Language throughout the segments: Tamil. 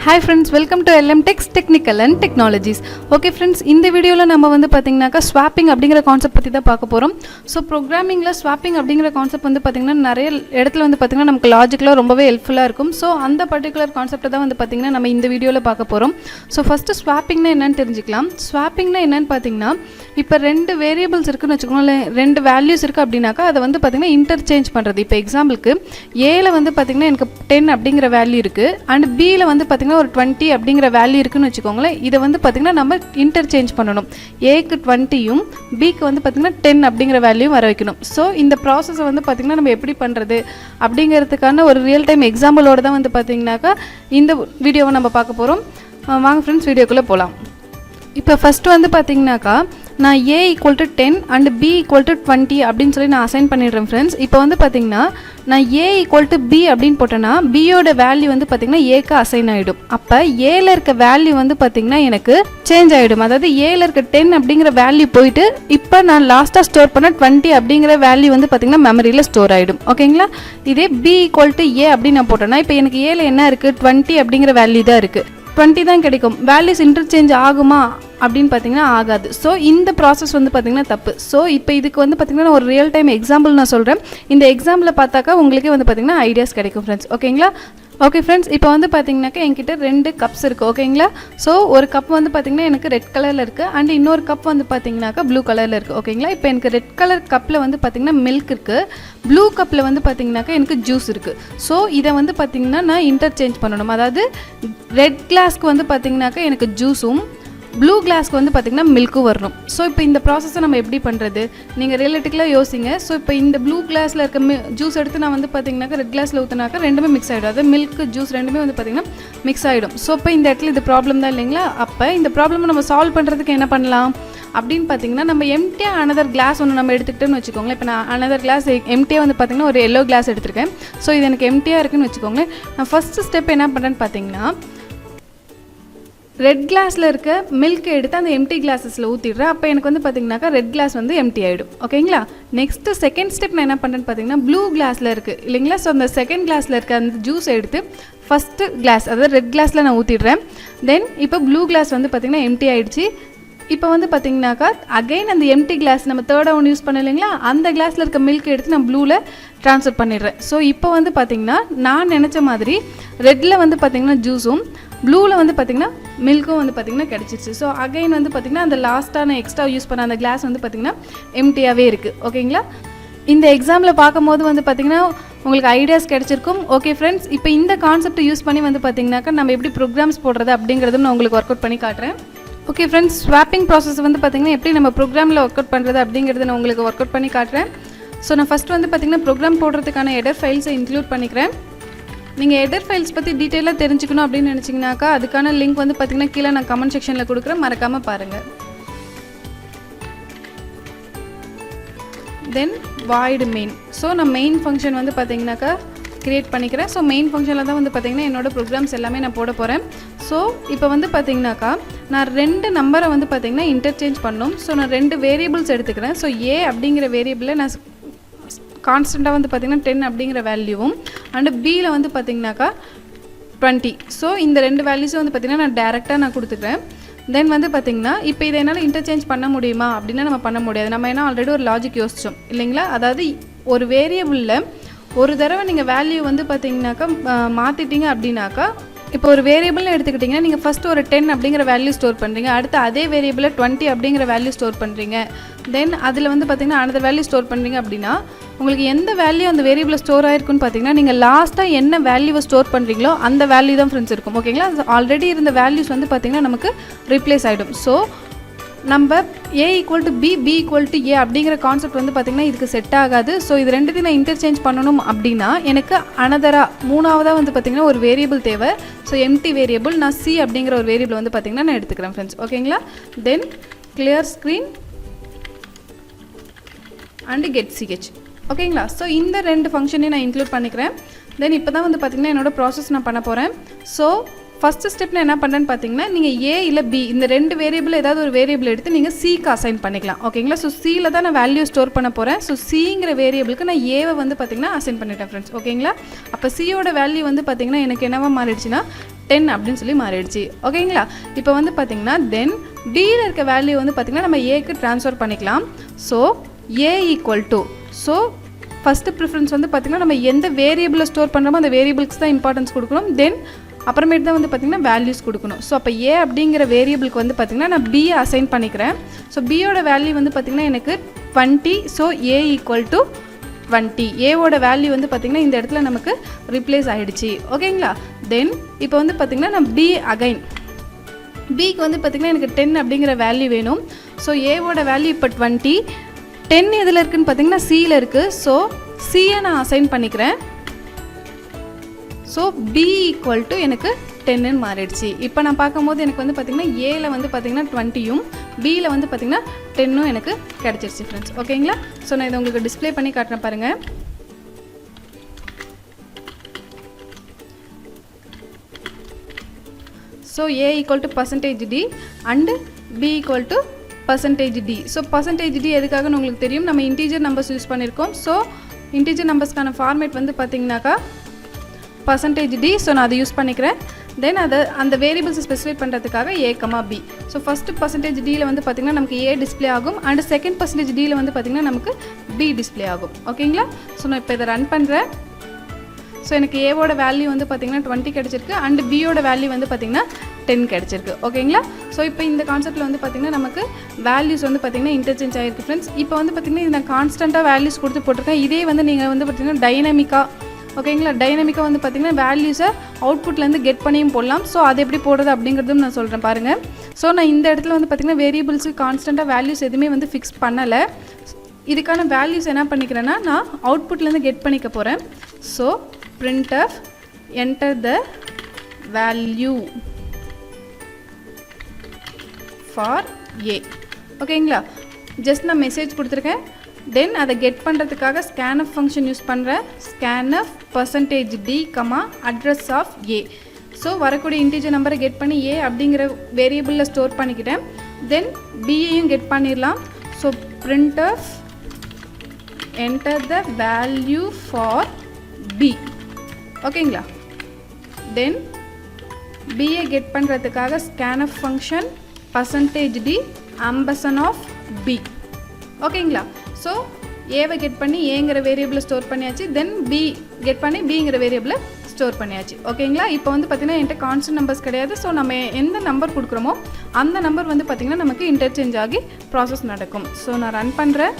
Hi friends, welcome to TECHS Technical and Technologies. Okay friends, இந்த வீடியோல நம்ம வந்து பாத்தீங்கன்னாக்க swapping அப்படிங்கற கான்செப்ட் பத்தி தான் பார்க்க போறோம். So programmingல swapping அப்படிங்கற கான்செப்ட் வந்து பாத்தீங்கன்னா நிறைய இடத்துல வந்து பாத்தீங்கன்னா நமக்கு லாஜிக்கலா ரொம்பவே ஹெல்ப்ஃபுல்லா இருக்கும். So அந்த பர்టిక్యులர் கான்செப்ட்ட தான் வந்து பாத்தீங்கன்னா நம்ம இந்த வீடியோல பார்க்க போறோம். So first swappingனா என்னன்னு தெரிஞ்சுக்கலாம். Swappingனா என்னன்னு பாத்தீங்கன்னா இப்போ ரெண்டு வேரியபிள்ஸ் இருக்குன்னு வெச்சுக்கோங்க, ரெண்டு வேல்யூஸ் இருக்கு அப்படினாக்கா அதை வந்து பாத்தீங்கன்னா இன்டர்சேஞ்ச் பண்றது. இப்போ எக்ஸாம்பிளுக்கு A ல வந்து பாத்தீங்கன்னா எனக்கு 10 அப்படிங்கற வேல்யூ இருக்கு and B ல வந்து பாத்தீங்கன்னா ஒரு 20 அப்படிங்கற வேல்யூ இருக்குன்னு வெச்சுக்கோங்க. இத வந்து பாத்தீங்கன்னா நம்ம இன்டர்சேஞ்ச் பண்ணனும். A க்கு 20 யும் B க்கு வந்து பாத்தீங்கன்னா 10 அப்படிங்கற வேல்யூ வர வைக்கணும். சோ இந்த process வந்து பாத்தீங்கன்னா நம்ம எப்படி பண்றது அப்படிங்கிறதுக்கான ஒரு ரியல் டைம் எக்ஸாம்பிளோட தான் வந்து பாத்தீங்கன்னாக்கா இந்த வீடியோவை நம்ம பார்க்க போறோம். வாங்க फ्रेंड्स வீடியோக்குள்ள போலாம். இப்போ ஃபர்ஸ்ட் வந்து பாத்தீங்கன்னாக்கா நான் A equal to 10 and B equal to 20 அப்படினு சொல்லி நான் அசைன் பண்ணிடுறேன் फ्रेंड्स. இப்போ வந்து பாத்தீங்கன்னா நான் A equal to B அப்படினு போட்டேனா B யோட வேல்யூ வந்து பாத்தீங்கன்னா A க்கு அசைன் ஆயிடும். அப்ப A ல இருக்க வேல்யூ வந்து பாத்தீங்கன்னா எனக்கு சேஞ்ச் ஆயிடும். அதாவது A ல இருக்க 10 அப்படிங்கற வேல்யூ போயிட்டு இப்போ நான் லாஸ்டா ஸ்டோர் பண்ண 20 அப்படிங்கற வேல்யூ வந்து பாத்தீங்கன்னா மெமரியில ஸ்டோர் ஆயிடும். ஓகேங்களா? இதே B equal to A அப்படி நான் போட்டேனா இப்போ எனக்கு A ல என்ன இருக்கு 20 அப்படிங்கற வேல்யூ தான் இருக்கு. 20 தான் கிடைக்கும். வேல்யூஸ் இன்டர்சேஞ்ச் ஆகுமா அப்படினு பாத்தீங்கன்னா ஆகாது. சோ இந்த process வந்து பாத்தீங்கன்னா தப்பு. சோ இப்போ இதுக்கு வந்து பாத்தீங்கன்னா ஒரு ரியல் டைம் எக்ஸாம்பிள் நான் சொல்றேன். இந்த எக்ஸாம்பிளை பார்த்தாக்க உங்களுக்கு வந்து பாத்தீங்கன்னா ஐடியாஸ் கிடைக்கும் फ्रेंड्स. ஓகேங்களா? ஓகே फ्रेंड्स, இப்போ வந்து பாத்தீங்கன்னாக்க என்கிட்ட ரெண்டு கப்ஸ் இருக்கு. ஓகேங்களா? சோ ஒரு கப் வந்து பாத்தீங்கன்னா எனக்கு ரெட் கலர்ல இருக்கு and இன்னொரு கப் வந்து பாத்தீங்கன்னாக்க ப்ளூ கலர்ல இருக்கு. ஓகேங்களா? இப்போ எனக்கு ரெட் கலர் கப்ல வந்து பாத்தீங்கன்னா மில்க் இருக்கு, ப்ளூ கப்ல வந்து பாத்தீங்கன்னாக்க எனக்கு ஜூஸ் இருக்கு. சோ இத வந்து பாத்தீங்கன்னா நான் இன்டர்சேஞ்ச் பண்ணனும். அதாவது ரெட் கிளாஸ்க்கு வந்து பாத்தீங்கன்னாக்க எனக்கு ஜூஸும் ப்ளூ கிளாஸ்க்கு வந்து பாத்தீங்கன்னா மில்க்கும் வரணும். ஸோ இப்போ இந்த ப்ராசஸை நம்ம எப்படி பண்ணுறது நீங்கள் ரியலிட்டிக்கலாக யோசிங்க. ஸோ இப்போ இந்த ப்ளூ கிளாஸில் இருக்க ஜூஸ் எடுத்து நான் வந்து பார்த்தீங்கன்னாக்கா ரெட் கிளாஸில் ஊற்றினாக்கா ரெண்டுமே மிக்ஸ் ஆகிடும். அதாவது மில்க் ஜூஸ் ரெண்டுமே வந்து பார்த்தீங்கன்னா மிக்ஸ் ஆகிடும். ஸோ இப்போ இந்த இடத்துல இது ப்ராப்ளம் தான் இல்லைங்களா? அப்போ இந்த ப்ராப்ளமை நம்ம சால்வ் பண்ணுறதுக்கு என்ன பண்ணலாம் அப்படின்னு பார்த்தீங்கன்னா நம்ம எம்டியாக அனதர் கிளாஸ் ஒன்று நம்ம எடுத்துக்கிட்டோன்னு வச்சுக்கோங்களேன். இப்போ நான் அனதர் கிளாஸ் எம்டியாக வந்து பார்த்தீங்கன்னா ஒரு எல்லோ கிளாஸ் எடுத்திருக்கேன். ஸோ இது எனக்கு எம்டியாக இருக்குன்னு வச்சுக்கோங்களேன். நான் ஃபஸ்ட்டு ஸ்டெப் என்ன பண்ணுறேன்னு பார்த்தீங்கன்னா ரெட் கிளாஸில் இருக்க மில்க் எடுத்து அந்த எம்டி கிளாஸஸில் ஊற்றிடுறேன். அப்போ எனக்கு வந்து பார்த்தீங்கன்னாக்கா ரெட் கிளாஸ் வந்து எம்டி ஆகிடும். ஓகேங்களா? நெக்ஸ்ட்டு செகண்ட் ஸ்டெப் நான் என்ன பண்ணுறேன்னு பார்த்தீங்கன்னா ப்ளூ கிளாஸில் இருக்குது இல்லைங்களா? ஸோ அந்த செகண்ட் கிளாஸில் இருக்க அந்த ஜூஸ் எடுத்து ஃபஸ்ட்டு கிளாஸ் அதாவது ரெட் கிளாஸில் நான் ஊற்றிடுறேன். தென் இப்போ ப்ளூ கிளாஸ் வந்து பார்த்திங்கன்னா எம்டி ஆகிடுச்சு. இப்போ வந்து பார்த்தீங்கன்னாக்கா அகைன் அந்த எம்டி கிளாஸ் நம்ம தேர்டாக ஒன்று யூஸ் பண்ண இல்லைங்களா? அந்த கிளாஸில் இருக்க மில்க் எடுத்து நான் ப்ளூவில் ட்ரான்ஸ்ஃபர் பண்ணிடுறேன். ஸோ இப்போ வந்து பார்த்திங்கன்னா நான் நினச்ச மாதிரி ரெட்டில் வந்து பார்த்திங்கன்னா ஜூஸும் ப்ளூவில் வந்து பார்த்திங்கன்னா மில்க்கும் வந்து பார்த்திங்கன்னா கிடச்சிருச்சு. ஸோ அகைன் வந்து பார்த்திங்கன்னா அந்த லாஸ்ட்டான எக்ஸ்ட்ரா யூஸ் பண்ண அந்த கிளாஸ் வந்து பார்த்திங்கன்னா எம்டியாகவே இருக்குது. ஓகேங்களா? இந்த எக்ஸாம்பிளை பார்க்கும்போது வந்து பார்த்திங்கன்னா உங்களுக்கு ஐடியாஸ் கிடச்சிருக்கும். ஓகே ஃப்ரெண்ட்ஸ், இப்போ இந்த கான்செப்ட் யூஸ் பண்ணி வந்து பார்த்திங்கனாக்கா நம்ம எப்படி ப்ரோக்ராம்ஸ் போடுறது அப்படிங்கிறதும் நான் உங்களுக்கு ஒர்க் அவுட் பண்ணி காட்டுறேன். ஓகே ஃப்ரெண்ட்ஸ், ஸ்வாப்பிங் ப்ராசஸ் வந்து பார்த்திங்கன்னா எப்படி நம்ம ப்ரோக்ராமில் ஒர்க் அவுட் பண்ணுறது அப்படிங்கிறத நான் உங்களுக்கு ஒர்க் அவுட் பண்ணி காட்டுறேன். ஸோ நான் ஃபஸ்ட்டு வந்து பார்த்திங்கன்னா ப்ரோக்ராம் போடுறதுக்கான ஹெடர் ஃபைல்ஸை இன்க்ளூட் பண்ணிக்கிறேன். நீங்கள் ஹெடர் ஃபைல்ஸ் பற்றி டீட்டெயிலாக தெரிஞ்சுக்கணும் அப்படின்னு நினச்சிங்கனாக்கா அதுக்கான லிங்க் வந்து பார்த்திங்கன்னா கீழே நான் கமெண்ட் செக்ஷனில் கொடுக்குறேன், மறக்காமல் பாருங்கள். தென் வாய்டு மெயின். ஸோ நான் மெயின் ஃபங்க்ஷன் வந்து பார்த்திங்கனாக்கா க்ரியேட் பண்ணிக்கிறேன். ஸோ மெயின் ஃபங்க்ஷனில் தான் வந்து பார்த்திங்கன்னா என்னோடய ப்ரோக்ராம்ஸ் எல்லாமே நான் போட போகிறேன். ஸோ இப்போ வந்து பார்த்திங்கனாக்கா நான் ரெண்டு நம்பரை வந்து பார்த்திங்கன்னா இன்டர்சேஞ்ச் பண்ணணும். ஸோ நான் ரெண்டு வேரியபிள்ஸ் எடுத்துக்கிறேன். ஸோ ஏ அப்படிங்கிற வேரியபிளில் நான் கான்ஸ்டண்ட்டாக வந்து பார்த்திங்கன்னா 10 அப்படிங்கிற வேல்யூவும் அண்டு பியில் வந்து பார்த்திங்கனாக்கா 20. ஸோ இந்த ரெண்டு வேல்யூஸும் வந்து பார்த்திங்கன்னா நான் டேரெக்டாக நான் கொடுத்துக்கிறேன். தென் வந்து பார்த்திங்கன்னா இப்போ இதை என்னால் இன்டர்சேஞ்ச் பண்ண முடியுமா அப்படின்னா நம்ம பண்ண முடியாது. நம்ம ஏன்னா ஆல்ரெடி ஒரு லாஜிக் யோசித்தோம் இல்லைங்களா? அதாவது ஒரு வேரியபிளில் ஒரு தடவை நீங்கள் வேல்யூ வந்து பார்த்திங்கனாக்கா மாற்றிட்டீங்க அப்படின்னாக்கா இப்போ ஒரு வேரியபிள்னு எடுத்துக்கிட்டிங்கன்னா நீங்கள் ஃபஸ்ட்டு ஒரு 10 அப்படிங்கிற வேல்யூ ஸ்டோர் பண்ணுறீங்க, அடுத்து அதே வேரியபிளில் 20 அப்படிங்கிற வேல்யூ ஸ்டோர் பண்ணுறீங்க, தென் அதில் வந்து பார்த்திங்கன்னா அந்த வேல்யூ ஸ்டோர் பண்ணுறீங்க அப்படின்னா உங்களுக்கு எந்த வேல்யூ அந்த வேரியபிளில் ஸ்டோர் ஆகிருக்குன்னு பார்த்தீங்கன்னா நீங்கள் லாஸ்ட்டாக என்ன வேல்யூவை ஸ்டோர் பண்ணுறீங்களோ அந்த வேல்யூ தான் ஃப்ரெண்ட்ஸ் இருக்கும். ஓகேங்களா? ஆல்ரெடி இருந்த வேல்யூஸ் வந்து பார்த்திங்கன்னா நமக்கு ரீப்ளேஸ் ஆகிடும். ஸோ நம்ம A equal to B equal to A அப்படிங்கிற கான்செப்ட் வந்து பார்த்திங்கன்னா இதுக்கு செட் ஆகாது. ஸோ இது ரெண்டுத்தையும் நான் இன்டர்சேஞ்ச் பண்ணணும் அப்படின்னா எனக்கு மூணாவதாக வந்து பார்த்திங்கன்னா ஒரு வேரியபிள் தேவை. ஸோ எம்டி வேரியபிள் நான் C அப்படிங்கிற ஒரு வேரியபிள் வந்து பார்த்திங்கன்னா நான் எடுத்துக்கிறேன் ஃப்ரெண்ட்ஸ். ஓகேங்களா? தென் clear screen and get CH. ஓகேங்களா? ஸோ இந்த ரெண்டு ஃபங்க்ஷனையும் நான் இன்க்ளூட் பண்ணிக்கிறேன். தென் இப்போ தான் வந்து பார்த்திங்கன்னா என்னோடய ப்ராசஸ் நான் பண்ண போகிறேன். ஸோ ஃபஸ்ட்டு ஸ்டெப் நான் என்ன பண்ணுறேன்னு பார்த்தீங்கன்னா நீங்கள் ஏ இல்லை பி இந்த ரெண்டு வேரியபிள் ஏதாவது ஒரு வேரியபிள் எடுத்து நீங்கள் சிக்கு அசைன் பண்ணிக்கலாம். ஓகேங்களா? ஸோ சியில் தான் நான் வேல்யூ ஸ்டோர் பண்ண போகிறேன். ஸோ சிங்கிற வேரியபிளுக்கு நான் ஏவை வந்து பார்த்திங்கன்னா அசைன் பண்ணிட்டேன் ஃப்ரெண்ட்ஸ். ஓகேங்களா? அப்போ சியோட வேல்யூ வந்து பார்த்திங்கன்னா எனக்கு என்னவா மாறிடுச்சுன்னா 10 அப்படின்னு சொல்லி மாறிடுச்சு. ஓகேங்களா? இப்போ வந்து பார்த்திங்கன்னா தென் பியில் இருக்க வேல்யூ வந்து பார்த்திங்கன்னா நம்ம ஏக்கு ட்ரான்ஸ்ஃபர் பண்ணிக்கலாம். So A equal to, so first preference வந்து பார்த்திங்கன்னா நம்ம எந்த வேரியபிளை ஸ்டோர் பண்ணுறோமோ அந்த வேரியபிள்ஸ் தான் இம்பார்ட்டன்ஸ் கொடுக்கணும். தென் அப்புறமேட்டு தான் வந்து பார்த்திங்கன்னா வேல்யூஸ் கொடுக்கணும். ஸோ அப்போ ஏ அப்படிங்கிற வேரியபிளுக்கு வந்து பார்த்திங்கன்னா நான் பியை அசைன் பண்ணிக்கிறேன். ஸோ பியோட வேல்யூ வந்து பார்த்திங்கன்னா எனக்கு 20. So A equal to 20. ஏவோட வேல்யூ வந்து பார்த்திங்கன்னா இந்த இடத்துல நமக்கு ரிப்ளேஸ் ஆகிடுச்சு. ஓகேங்களா? தென் இப்போ வந்து பார்த்திங்கன்னா நான் பி அகைன் பிக்கு வந்து பார்த்திங்கன்னா எனக்கு 10 அப்படிங்கிற வேல்யூ வேணும். ஸோ ஏவோட வேல்யூ இப்போ 20. 10 எதில் இருக்குதுன்னு பார்த்திங்கன்னா சியில் இருக்குது. ஸோ சியை நான் அசைன் பண்ணிக்கிறேன். ஸோ பி ஈக்குவல் டு எனக்கு 10ன்னு மாறிடுச்சு. இப்போ நான் பார்க்கும்போது எனக்கு வந்து பார்த்திங்கன்னா ஏல வந்து பார்த்திங்கன்னா 20யும் பியில் வந்து பார்த்திங்கன்னா 10ம் எனக்கு கிடச்சிருச்சு ஃப்ரெண்ட்ஸ். ஓகேங்களா? ஸோ நான் இதை உங்களுக்கு டிஸ்பிளே பண்ணி காட்டுறேன் பாருங்கள். So A equal to percentage d and B equal to percentage d. So percentage d எதுக்காகன்னு உங்களுக்கு தெரியும், நம்ம இன்டீஜர் நம்பர்ஸ் யூஸ் பண்ணியிருக்கோம். ஸோ இன்டீஜர் நம்பர்ஸ்க்கான ஃபார்மேட் வந்து பார்த்திங்கனாக்கா பர்சன்டேஜ் டி. ஸோ நான் அதை யூஸ் பண்ணிக்கிறேன். தென் அந்த வேரியபிள்ஸை ஸ்பெசிஃபை பண்ணுறதுக்காக A comma B. So first percentage டியில் வந்து பார்த்திங்கன்னா நமக்கு ஏ டிஸ்பிளே ஆகும் அண்ட் செகண்ட் பர்சன்டேஜ் டியில் வந்து பார்த்திங்கன்னா நமக்கு பி டிஸ்பிளே ஆகும். ஓகேங்களா? ஸோ நான் இப்போ இதை ரன் பண்ணுறேன். ஸோ எனக்கு ஏவோட வேல்யூ வந்து பார்த்திங்கன்னா 20 கிடச்சிருக்கு அண்ட் பியோட வேல்யூ வந்து பார்த்திங்கன்னா 10 கிடச்சிருக்கு. ஓகேங்களா? ஸோ இப்போ இந்த கான்செப்ட்டில் வந்து பார்த்திங்கன்னா நமக்கு வேல்யூஸ் வந்து பார்த்திங்கன்னா இன்டர்சேஞ்ச் ஆகிருக்கு ஃப்ரெண்ட்ஸ். இப்போ வந்து பார்த்திங்கன்னா இது நான் கான்ஸ்டண்ட்டாக வேல்யூஸ் கொடுத்து போட்டிருக்கேன். இதே வந்து நீங்கள் வந்து பார்த்திங்கன்னா டைனமிக்காக, ஓகேங்களா, டைனமிக்காக வந்து பார்த்திங்கன்னா வேல்யூஸை அவுட்புட்லேருந்து கெட் பண்ணியும் போடலாம். ஸோ அது எப்படி போடுறது அப்படிங்கிறதும் நான் சொல்கிறேன் பாருங்கள். ஸோ நான் இந்த இடத்துல வந்து பார்த்திங்கன்னா வேரியபிள்ஸுக்கு கான்ஸ்டண்ட்டாக வேல்யூஸ் எதுவுமே வந்து ஃபிக்ஸ் பண்ணலை. இதுக்கான வேல்யூஸ் என்ன பண்ணிக்கிறேன்னா நான் அவுட்புட்லேருந்து கெட் பண்ணிக்க போகிறேன். So printf enter the value for a. ஓகேங்களா? ஜஸ்ட் நான் மெசேஜ் கொடுத்துருக்கேன். தென் அதை கெட் பண்ணுறதுக்காக scanf ஃபங்க்ஷன் யூஸ் பண்ணுறேன். scanf percentage d address of a. So வரக்கூடிய இன்டீஜர் நம்பரை கெட் பண்ணி ஏ அப்படிங்கிற வேரியபிளில் ஸ்டோர் பண்ணிக்கிட்டேன். தென் பியையும் கெட் பண்ணிடலாம். So printf enter the value for b. ஓகேங்களா? தென் பிஏ கெட் பண்ணுறதுக்காக scanf function percentage d ampersand of b. ஓகேங்களா? ஸோ ஏவை கெட் பண்ணி ஏங்கிற வேரியபிளை ஸ்டோர் பண்ணியாச்சு. தென் பி கெட் பண்ணி பிங்கிற வேரியபிளை ஸ்டோர் பண்ணியாச்சு. ஓகேங்களா? இப்போ வந்து பார்த்திங்கன்னா என்கிட்ட கான்ஸ்டன்ட் நம்பர்ஸ் கிடையாது. ஸோ நம்ம எந்த நம்பர் கொடுக்குறோமோ அந்த நம்பர் வந்து பார்த்திங்கன்னா நமக்கு இன்டர்சேஞ்ச் ஆகி ப்ராசஸ் நடக்கும். ஸோ நான் ரன் பண்ணுறேன்.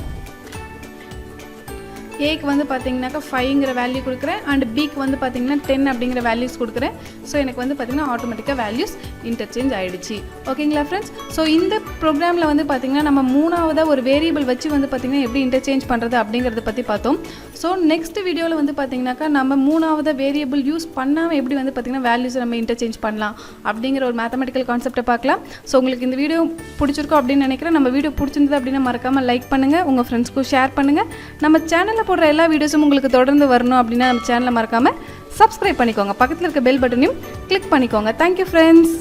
ஏக்கு வந்து பார்த்திங்கனாக்கா 5ங்கிற வேல்யூ கொடுக்குறேன் அண்ட் பிக்கு வந்து பார்த்திங்கன்னா 10 அப்படிங்கிற வேல்யூஸ் கொடுக்குறேன். ஸோ எனக்கு வந்து பார்த்திங்கன்னா ஆட்டோமேட்டிக்காக வேல்யூஸ் இன்டர்சேஞ்ச் ஆகிடுச்சு. ஓகேங்களா ஃப்ரெண்ட்ஸ்? ஸோ இந்த ப்ரோக்ராமில் வந்து பார்த்திங்கன்னா நம்ம மூணாவதாக ஒரு வேரியபிள் வச்சு வந்து பார்த்திங்கன்னா எப்படி இன்டர்சேஞ்ச் பண்ணுறது அப்படிங்கிறத பற்றி பார்த்தோம். ஸோ நெக்ஸ்ட் வீடியோவில் வந்து பார்த்திங்கனாக்கா நம்ம மூணாவதாக வேரியபிள் யூஸ் பண்ணாமல் எப்படி வந்து பார்த்திங்கன்னா வேல்யூஸை நம்ம இன்டர்சேஞ்ச் பண்ணலாம் அப்படிங்கிற ஒரு மேத்தமெட்டிக்கல் கான்செப்டை பார்க்கலாம். ஸோ உங்களுக்கு இந்த வீடியோ பிடிச்சிருக்கோம் அப்படின்னு நினைக்கிறேன். நம்ம வீடியோ பிடிச்சிருந்தது அப்படின்னா மறக்காமல் லைக் பண்ணுங்கள், உங்கள் ஃப்ரெண்ட்ஸ்க்கும் ஷேர் பண்ணுங்கள். நம்ம சேனலில் போடுற எல்லா வீடியோஸும் உங்களுக்கு தொடர்ந்து வரணும் அப்படின்னா நம்ம சேனலை மறக்காமல் சப்ஸ்கிரைப் பண்ணிக்கோங்க. பக்கத்தில் இருக்க பெல் பட்டனையும் கிளிக் பண்ணிக்கோங்க. Thank you friends.